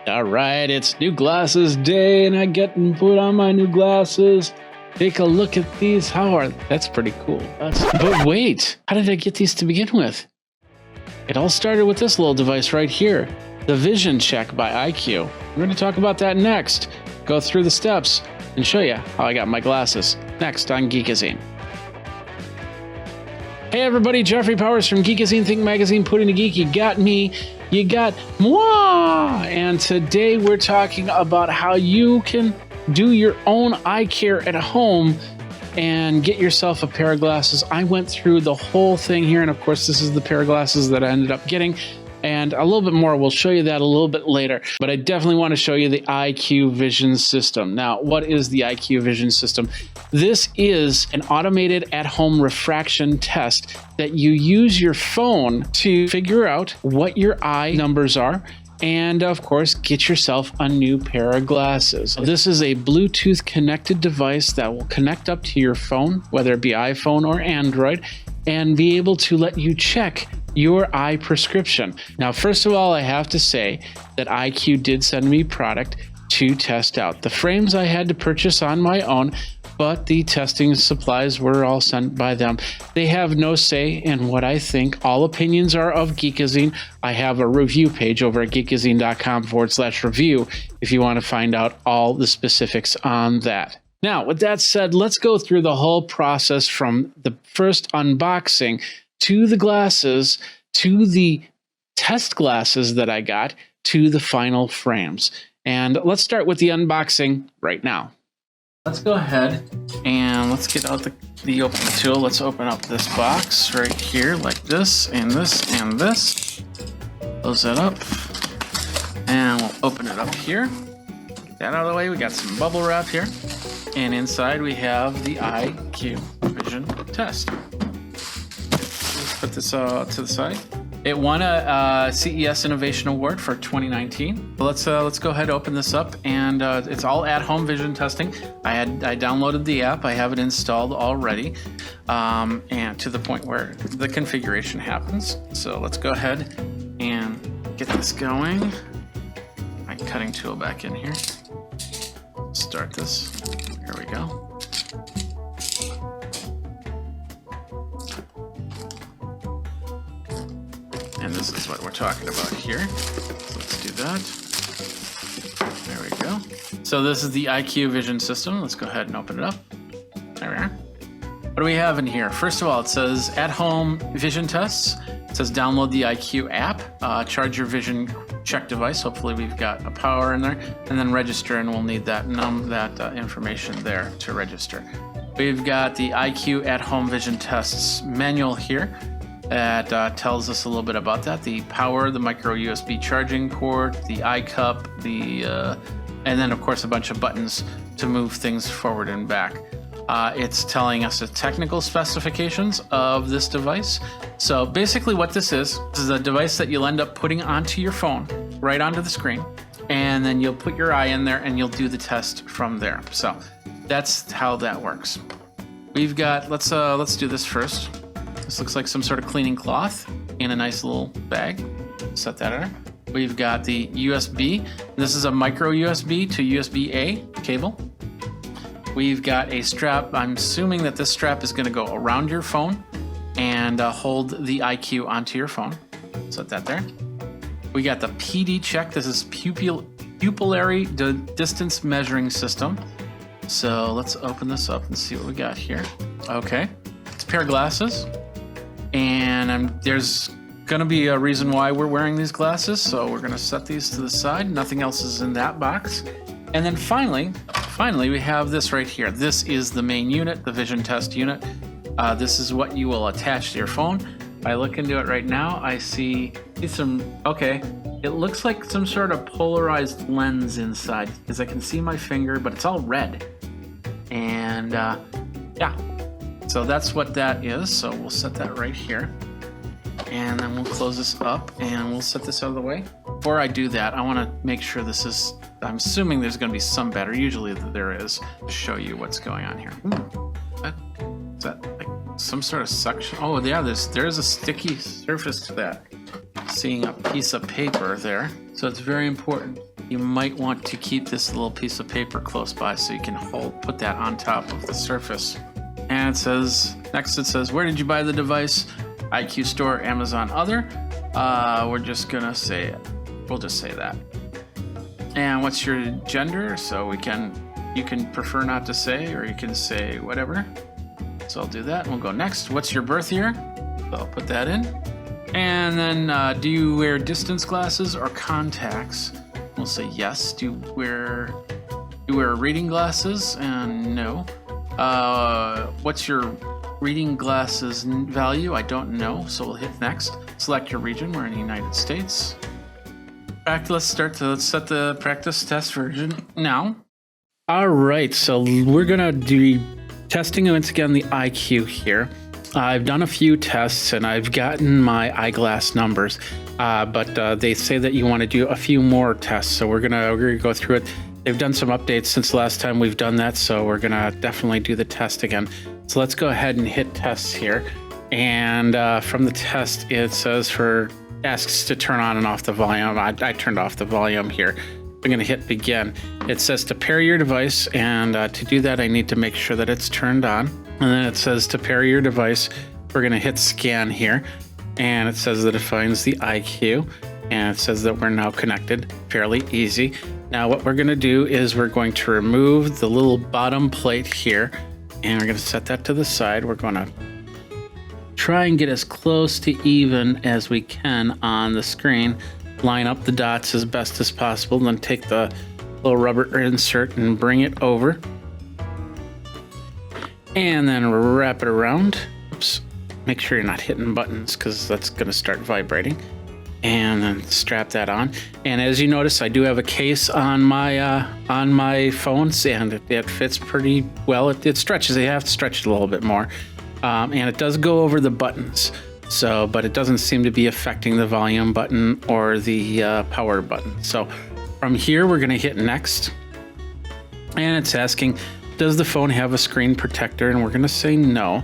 All right, it's new glasses day, and I get and put on my new glasses. Take a look at these. That's pretty cool. But wait, how did I get these to begin with? It all started with this little device right here, the VisionCheck by EyeQue. We're going to talk about that next. Go through the steps and show you how I got my glasses. Next on Geekazine. Hey everybody, Jeffrey Powers from Geekazine, Think Magazine, Putting the Geek. You got me, you got moi! And today we're talking about how you can do your own eye care at home and get yourself a pair of glasses. I went through the whole thing here, and of course this is the pair of glasses that I ended up getting. And a little bit more, we'll show you that a little bit later. But I definitely want to show you the EyeQue Vision System. Now, what is the EyeQue Vision System? This is an automated at-home refraction test that you use your phone to figure out what your eye numbers are, and of course, get yourself a new pair of glasses. This is a Bluetooth connected device that will connect up to your phone, whether it be iPhone or Android, and be able to let you check your eye prescription. Now, first of all, I have to say that EyeQue did send me product to test out. The frames I had to purchase on my own, but the testing supplies were all sent by them. They have no say in what I think. All opinions are of Geekazine. I have a review page over at geekazine.com/review if you want to find out all the specifics on that. Now, with that said, let's go through the whole process from the first unboxing to the glasses, to the test glasses that I got, to the final frames. And let's start with the unboxing right now. Let's go ahead and let's get out the opening tool. Let's open up this box right here like this, and this, and this. Close that up. And we'll open it up here. Get that out of the way. We got some bubble wrap here. And inside we have the EyeQue Vision Test. Let's put this to the side. It won a CES Innovation Award for 2019. Let's go ahead and open this up, and it's all at-home vision testing. I downloaded the app. I have it installed already, and to the point where the configuration happens. So let's go ahead and get this going. My cutting tool back in here. Start this. Here we go. And this is what we're talking about here. So let's do that. There we go. So this is the EyeQue Vision System. Let's go ahead and open it up. There we are. What do we have in here? First of all, it says at-home vision tests. It says download the EyeQue app, charge your VisionCheck device. Hopefully we've got a power in there, and then register, and we'll need that information there to register. We've got the EyeQue at-home vision tests manual here. That tells us a little bit about that. The power, the micro USB charging cord, the eye cup, and then of course a bunch of buttons to move things forward and back. It's telling us the technical specifications of this device. So basically what this is a device that you'll end up putting onto your phone, right onto the screen, and then you'll put your eye in there and you'll do the test from there. So that's how that works. We've got, let's do this first. This looks like some sort of cleaning cloth in a nice little bag. Set that in there. We've got the USB. This is a micro USB to USB-A cable. We've got a strap. I'm assuming that this strap is going to go around your phone and hold the EyeQue onto your phone. Set that there. We got the PD check. This is pupillary distance measuring system. So let's open this up and see what we got here. Okay, it's a pair of glasses. And there's going to be a reason why we're wearing these glasses, so we're going to set these to the side. Nothing else is in that box. And then finally, we have this right here. This is the main unit, the vision test unit. This is what you will attach to your phone. If I look into it right now, I see some, okay, it looks like some sort of polarized lens inside, because I can see my finger, but it's all red. And yeah. So that's what that is. So we'll set that right here. And then we'll close this up and we'll set this out of the way. Before I do that, I want to make sure this is, I'm assuming there's going to be some battery. Usually there is, to show you what's going on here. Is that like some sort of suction? Oh yeah, there's a sticky surface to that. Seeing a piece of paper there. So it's very important you might want to keep this little piece of paper close by so you can put that on top of the surface. And it says, next it says, where did you buy the device? EyeQue Store, Amazon, Other. We're just gonna say it. We'll just say that. And what's your gender? So you can prefer not to say, or you can say whatever. So I'll do that and we'll go next. What's your birth year? So I'll put that in. And then do you wear distance glasses or contacts? We'll say yes. Do you wear reading glasses? And no. What's your reading glasses value? I don't know. So we'll hit next. Select your region. We're in the United States. Let's set the practice test version now. All right, so we're gonna do testing once again the EyeQue here. I've done a few tests and I've gotten my eyeglass numbers, but they say that you want to do a few more tests. So we're gonna go through it. They've done some updates since the last time we've done that, so we're gonna definitely do the test again. So let's go ahead and hit tests here. And from the test, it says asks to turn on and off the volume. I turned off the volume here. I'm going to hit begin. It says to pair your device, and to do that I need to make sure that it's turned on. And then it says to pair your device. We're going to hit scan here, and it says that it finds the EyeQue, and it says that we're now connected. Fairly easy. Now what we're going to do is we're going to remove the little bottom plate here, and we're going to set that to the side. We're going to try and get as close to even as we can on the screen. Line up the dots as best as possible, then take the little rubber insert and bring it over. And then wrap it around. Oops. Make sure you're not hitting buttons because that's going to start vibrating. And then strap that on. And as you notice, I do have a case on my phones, and it fits pretty well. It stretches. You have to stretch it a little bit more. And it does go over the buttons, but it doesn't seem to be affecting the volume button or the power button. So from here, we're going to hit next, and it's asking, does the phone have a screen protector? And we're going to say no.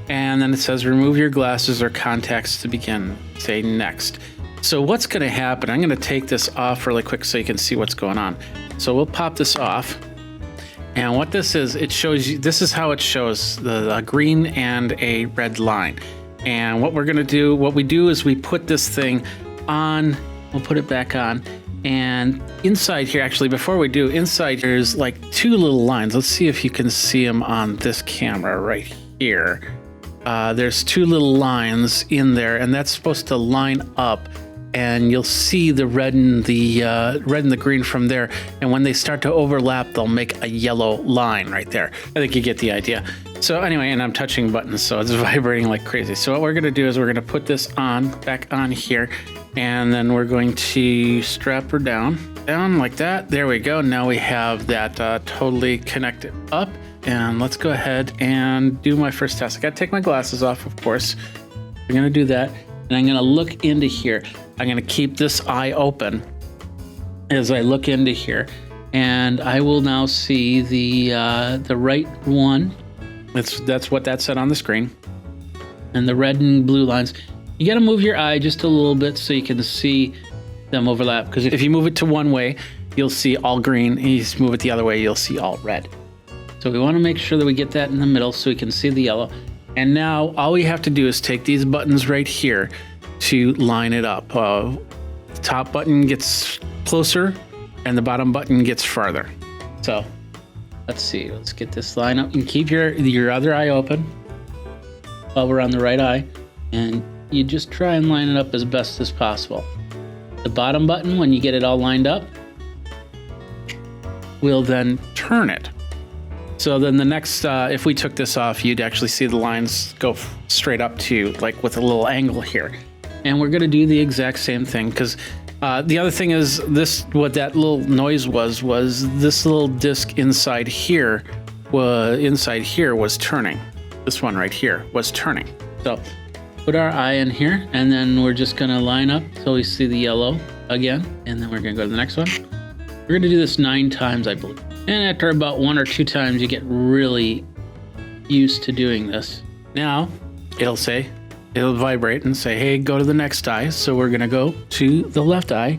And then it says remove your glasses or contacts to begin. Say next. So what's going to happen? I'm going to take this off really quick so you can see what's going on. So we'll pop this off. And what this is, it shows you, this is how it shows the green and a red line. And what we do is we put this thing on, we'll put it back on. And inside here, actually, before we do, inside here's like two little lines. Let's see if you can see them on this camera right here. There's two little lines in there, and that's supposed to line up. And you'll see the red and the green from there. And when they start to overlap, they'll make a yellow line right there. I think you get the idea. So anyway, and I'm touching buttons, so it's vibrating like crazy. So what we're going to do is we're going to put this back on here, and then we're going to strap her down like that. There we go. Now we have that totally connected up. And let's go ahead and do my first test. I got to take my glasses off, of course. I'm going to do that, and I'm going to look into here. I'm going to keep this eye open as I look into here, and I will now see the right one. That's what that said on the screen, and the red and blue lines. You got to move your eye just a little bit so you can see them overlap, because if you move it to one way, you'll see all green, and you move it the other way, you'll see all red. So we want to make sure that we get that in the middle so we can see the yellow. And now all we have to do is take these buttons right here to line it up. The top button gets closer and the bottom button gets farther. So let's see, let's get this line up. You can keep your other eye open while we're on the right eye, and you just try and line it up as best as possible. The bottom button, when you get it all lined up, will then turn it. So then the next, if we took this off, you'd actually see the lines go straight up to, like, with a little angle here. And we're going to do the exact same thing, because the other thing is what that little noise was this little disc inside here was turning. This one right here was turning. So put our eye in here, and then we're just going to line up so we see the yellow again, and then we're going to go to the next one. We're going to do this 9 times, I believe. And after about 1 or 2 times, you get really used to doing this. Now, it'll vibrate and say, hey, go to the next eye. So we're going to go to the left eye,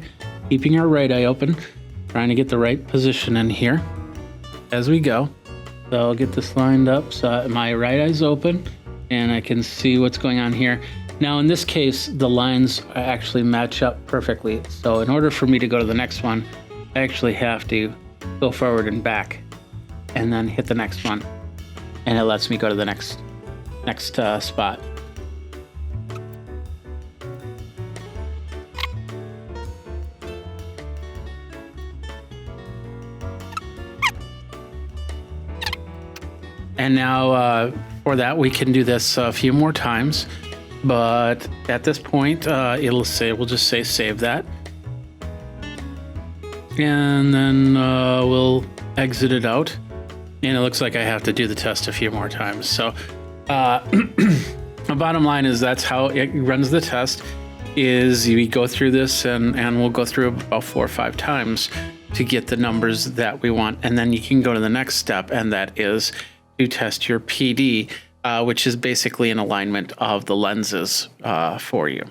keeping our right eye open. Trying to get the right position in here as we go. So I'll get this lined up so my right eye's open and I can see what's going on here. Now in this case, the lines actually match up perfectly. So in order for me to go to the next one, I actually have to go forward and back and then hit the next one. And it lets me go to the next spot. And now for that, we can do this a few more times. But at this point, we'll just say save that. And then we'll exit it out. And it looks like I have to do the test a few more times. So the bottom line is that's how it runs the test, is we go through this and we'll go through about 4 or 5 times to get the numbers that we want. And then you can go to the next step, and that is to test your PD, which is basically an alignment of the lenses for you.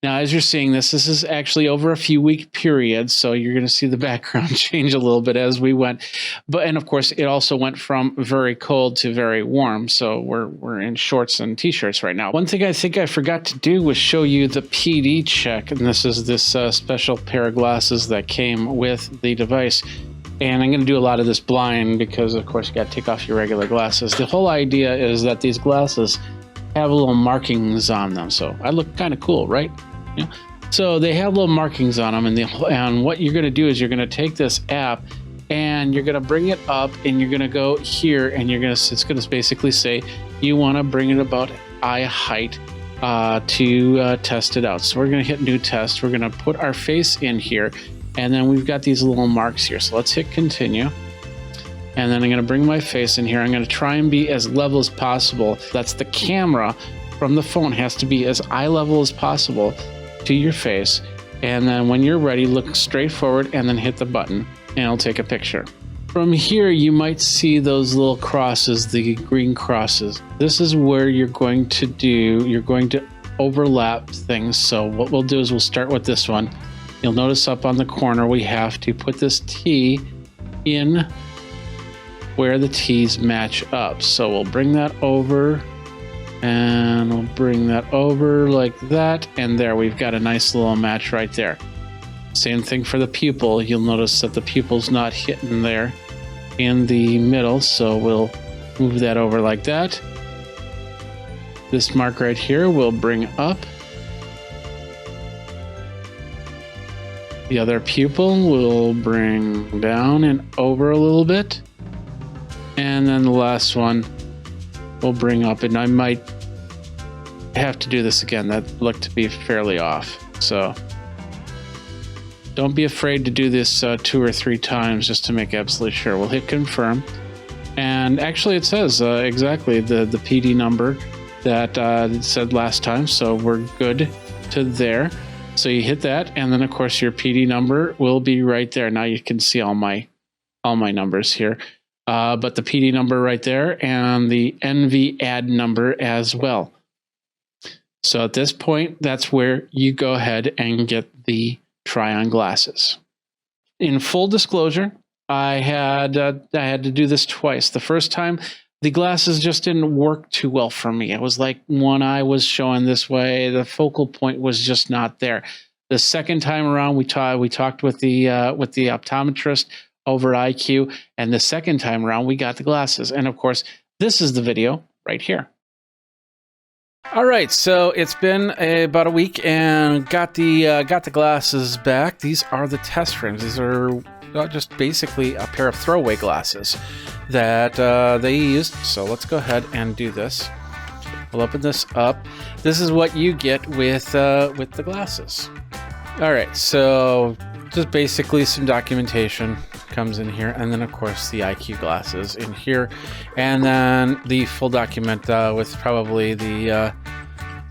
Now, as you're seeing this is actually over a few week period, so you're going to see the background change a little bit as we went. And of course, it also went from very cold to very warm, so we're in shorts and t-shirts right now. One thing I think I forgot to do was show you the PD check, and this is this special pair of glasses that came with the device. And I'm going to do a lot of this blind because, of course, you got to take off your regular glasses. The whole idea is that these glasses have little markings on them, so I look kind of cool, right? Yeah. So they have little markings on them, and what you're going to do is you're going to take this app and you're going to bring it up, and you're going to go here, and it's going to basically say you want to bring it about eye height to test it out. So we're going to hit new test. We're going to put our face in here, and then we've got these little marks here. So let's hit continue. And then I'm going to bring my face in here. I'm going to try and be as level as possible. That's the camera from the phone has to be as eye level as possible to your face. And then when you're ready, look straight forward and then hit the button, and it'll take a picture. From here, you might see those little crosses, the green crosses. This is where you're going to overlap things. So what we'll do is we'll start with this one. You'll notice up on the corner, we have to put this T in where the T's match up. So we'll bring that over, and we'll bring that over like that. And there, we've got a nice little match right there. Same thing for the pupil. You'll notice that the pupil's not hitting there in the middle. So we'll move that over like that. This mark right here we'll bring up. The other pupil we'll bring down and over a little bit. And then the last one we'll bring up, and I might have to do this again. That looked to be fairly off. So don't be afraid to do this 2 or 3 times just to make absolutely sure. We'll hit confirm. And actually it says exactly the PD number that it said last time. So we're good to there. So you hit that, and then of course your PD number will be right there. Now you can see all my numbers here. But the PD number right there, and the NV add number as well. So at this point, that's where you go ahead and get the try-on glasses. In full disclosure, I had to do this twice. The first time, the glasses just didn't work too well for me. It was like one eye was showing this way. The focal point was just not there. The second time around, we talked with the optometrist over at EyeQue, and the second time around we got the glasses. And of course, this is the video right here. All right, so it's been about a week, and got the glasses back. These are the test frames. These are just basically a pair of throwaway glasses that they used. So let's go ahead and do this. We'll open this up. This is what you get with the glasses. All right, so just basically some documentation comes in here, and then of course the EyeQue glasses in here, and then the full document with probably the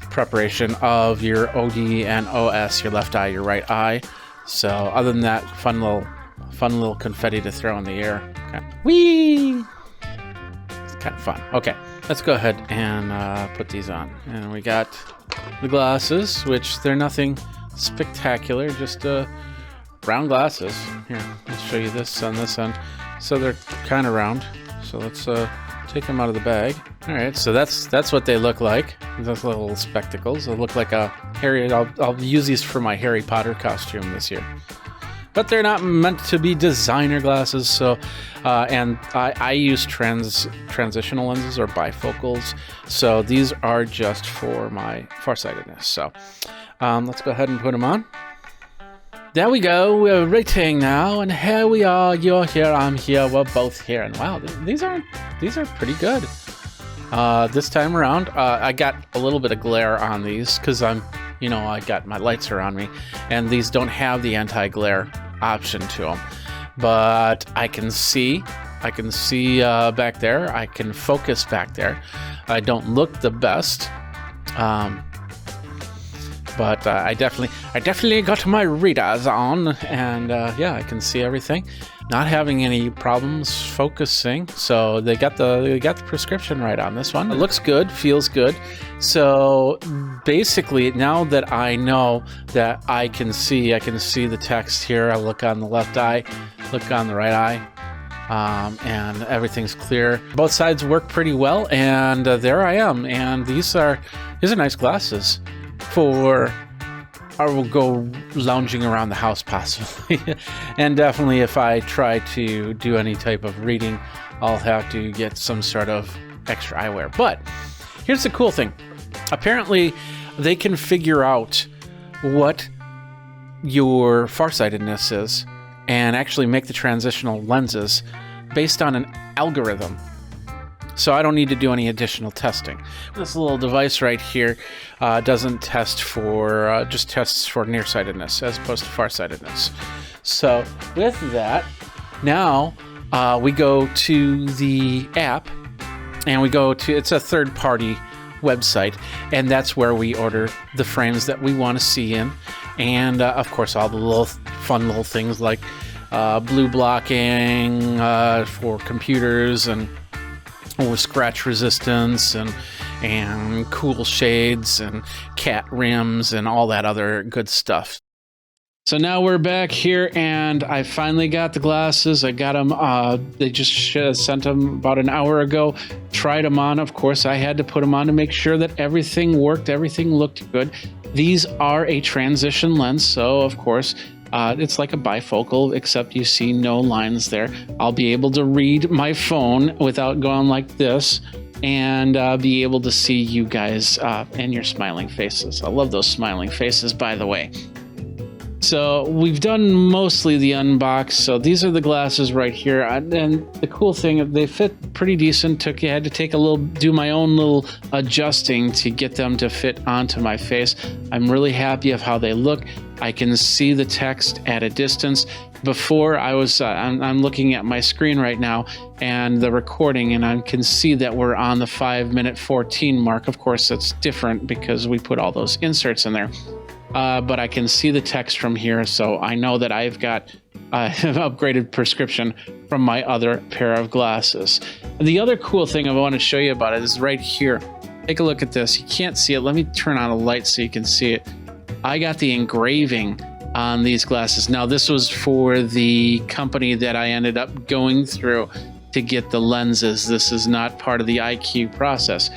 preparation of your OD and OS, your left eye, your right eye. So other than that, fun little confetti to throw in the air. Okay. Whee! It's kind of fun. Okay, let's go ahead and put these on. And we got the glasses, which they're nothing spectacular, just round glasses. Here, I'll show you this on this end. So they're kind of round. So let's take them out of the bag. All right, so that's what they look like. Those little spectacles. They look like a Harry. I'll use these for my Harry Potter costume this year. But they're not meant to be designer glasses. So, and I use transitional lenses or bifocals. So these are just for my farsightedness. So let's go ahead and put them on. There we go. We're rating now, and here we are. You're here. I'm here. We're both here. And wow, these are pretty good. This time around, I got a little bit of glare on these because I got my lights around me, and these don't have the anti-glare option to them. But I can see back there. I can focus back there. I don't look the best. But I definitely got my readers on, and yeah, I can see everything. Not having any problems focusing, so they got the prescription right on this one. It looks good, feels good. So basically, now that I know that I can see the text here. I look on the left eye, look on the right eye. And everything's clear. Both sides work pretty well, and there I am. And these are nice glasses for I will go lounging around the house possibly. And definitely if I try to do any type of reading, I'll have to get some sort of extra eyewear. But here's the cool thing. Apparently they can figure out what your farsightedness is and actually make the transitional lenses based on an algorithm. So I don't need to do any additional testing. This little device right here doesn't test for, just tests for nearsightedness as opposed to farsightedness. So with that, now we go to the app, and we go to, it's a third-party website, and that's where we order the frames that we want to see in. And of course, all the little fun little things like blue blocking for computers, and with scratch resistance, and cool shades and cat rims and all that other good stuff. So now we're back here, and I finally got the glasses. I got them. They just sent them about an hour ago. Tried them on. Of course, I had to put them on to make sure that everything worked. Everything looked good. These are a transition lens, so of course, it's like a bifocal, except you see no lines there. I'll be able to read my phone without going like this, and be able to see you guys and your smiling faces. I love those smiling faces, by the way. So we've done mostly the unbox. So these are the glasses right here, and the cool thing, they fit pretty decent. I had to take do my own little adjusting to get them to fit onto my face. I'm really happy of how they look. I can see the text at a distance. Before I was, I'm looking at my screen right now and the recording, and I can see that we're on the 5:14 mark. Of course, it's different because we put all those inserts in there. But I can see the text from here, so I know that I've got an upgraded prescription from my other pair of glasses. And the other cool thing I want to show you about it is right here. Take a look at this. You can't see it. Let me turn on a light so you can see it. I got the engraving on these glasses. Now, this was for the company that I ended up going through to get the lenses. This is not part of the EyeQue process.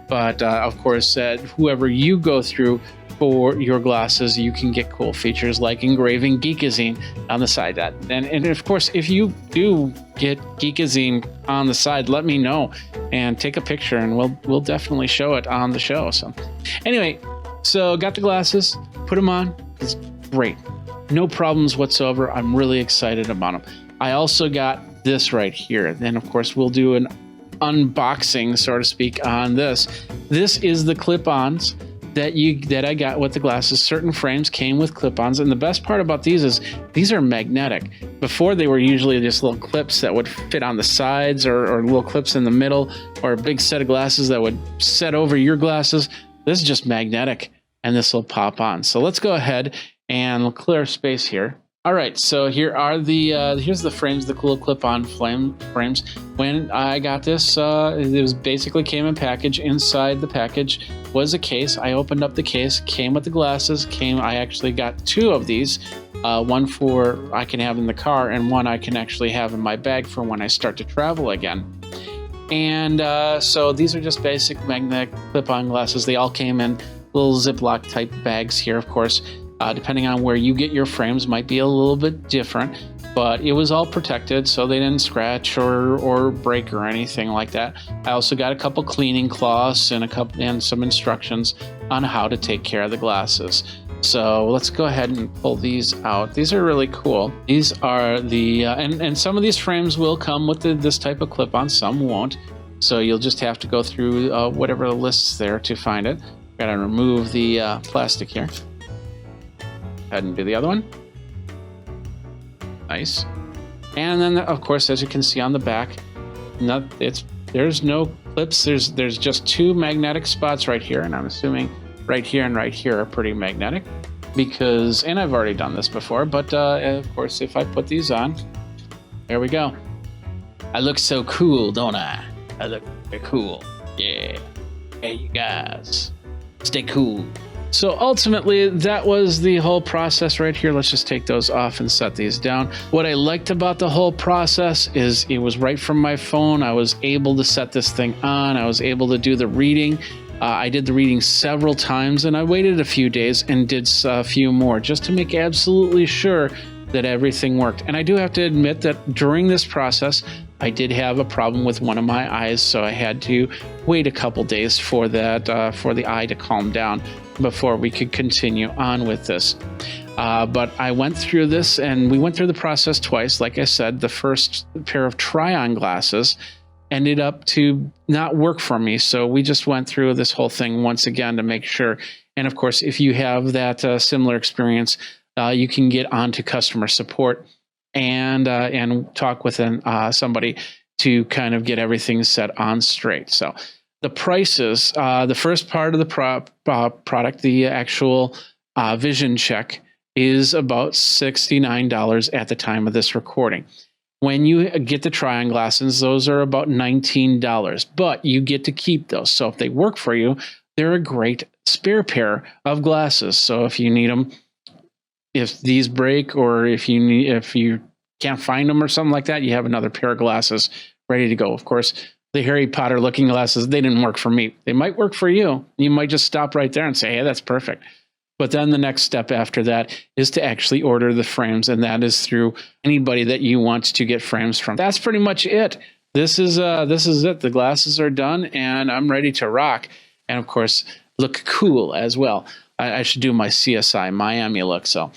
But of course, whoever you go through for your glasses, you can get cool features like engraving Geekazine on the side. And of course, if you do get Geekazine on the side, let me know and take a picture, and we'll definitely show it on the show. So anyway, so got the glasses, put them on. It's great. No problems whatsoever. I'm really excited about them. I also got this right here. Then of course, we'll do an unboxing, so to speak, on this. This is the clip-ons that I got with the glasses. Certain frames came with clip-ons, and the best part about these is these are magnetic. Before, they were usually just little clips that would fit on the sides, or little clips in the middle, or a big set of glasses that would set over your glasses. This is just magnetic, and this will pop on. So let's go ahead and we'll clear space here. All right, so here are here's the frames, the cool clip-on frames. When I got this, it was basically came in package. Inside the package was a case. I opened up the case, came with the glasses, I actually got two of these, One for I can have in the car, and one I can actually have in my bag for when I start to travel again. And so these are just basic magnetic clip-on glasses. They all came in little Ziploc type bags here, of course. Depending on where you get your frames might be a little bit different, but it was all protected so they didn't scratch or break or anything like that. I also got a couple cleaning cloths and some instructions on how to take care of the glasses. So let's go ahead and pull these out. These are really cool. These are the and some of these frames will come with this type of clip-on, some won't. So you'll just have to go through whatever the list's there to find it. Gotta remove the plastic here. Go ahead and do the other one. Nice. And then, of course, as you can see on the back, there's no clips. There's just two magnetic spots right here, and I'm assuming right here and right here are pretty magnetic because, and I've already done this before, but of course, if I put these on, there we go. I look so cool, don't I? I look very cool. Yeah. Hey, you guys, stay cool. So ultimately, that was the whole process right here. Let's just take those off and set these down. What I liked about the whole process is it was right from my phone. I was able to set this thing on. I was able to do the reading. I did the reading several times, and I waited a few days and did a few more just to make absolutely sure that everything worked. And I do have to admit that during this process, I did have a problem with one of my eyes, so I had to wait a couple days for that, for the eye to calm down before we could continue on with this. But I went through this, and we went through the process twice. Like I said, the first pair of try-on glasses ended up to not work for me, so we just went through this whole thing once again to make sure. And of course, if you have that similar experience, you can get onto customer support and talk with somebody to kind of get everything set on straight. So the prices, the first part of the product, the actual VisionCheck, is about $69 at the time of this recording. When you get the try-on glasses, those are about $19, but you get to keep those. So if they work for you, they're a great spare pair of glasses. So if you need them, if these break, or if you can't find them or something like that, you have another pair of glasses ready to go. Of course, the Harry Potter looking glasses, they didn't work for me. They might work for you. You might just stop right there and say, hey, that's perfect. But then the next step after that is to actually order the frames, and that is through anybody that you want to get frames from. That's pretty much it. This is it. The glasses are done, and I'm ready to rock. And of course, look cool as well. I should do my CSI Miami look. So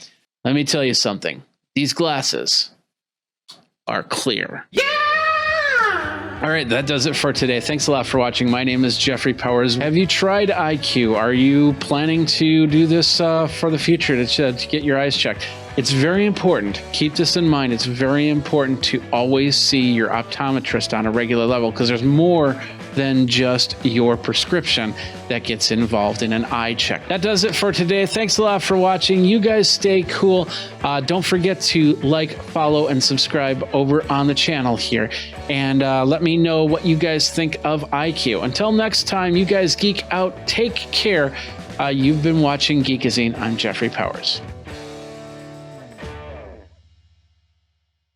let me tell you something. These glasses are clear. Yeah! All right, that does it for today. Thanks a lot for watching. My name is Jeffrey Powers. Have you tried EyeQue? Are you planning to do this for the future to get your eyes checked? It's very important. Keep this in mind. It's very important to always see your optometrist on a regular level, because there's more than just your prescription that gets involved in an eye check. That does it for today. Thanks a lot for watching. You guys stay cool. Don't forget to like, follow, and subscribe over on the channel here. And let me know what you guys think of EyeQue. Until next time, you guys geek out. Take care. You've been watching Geekazine. I'm Jeffrey Powers.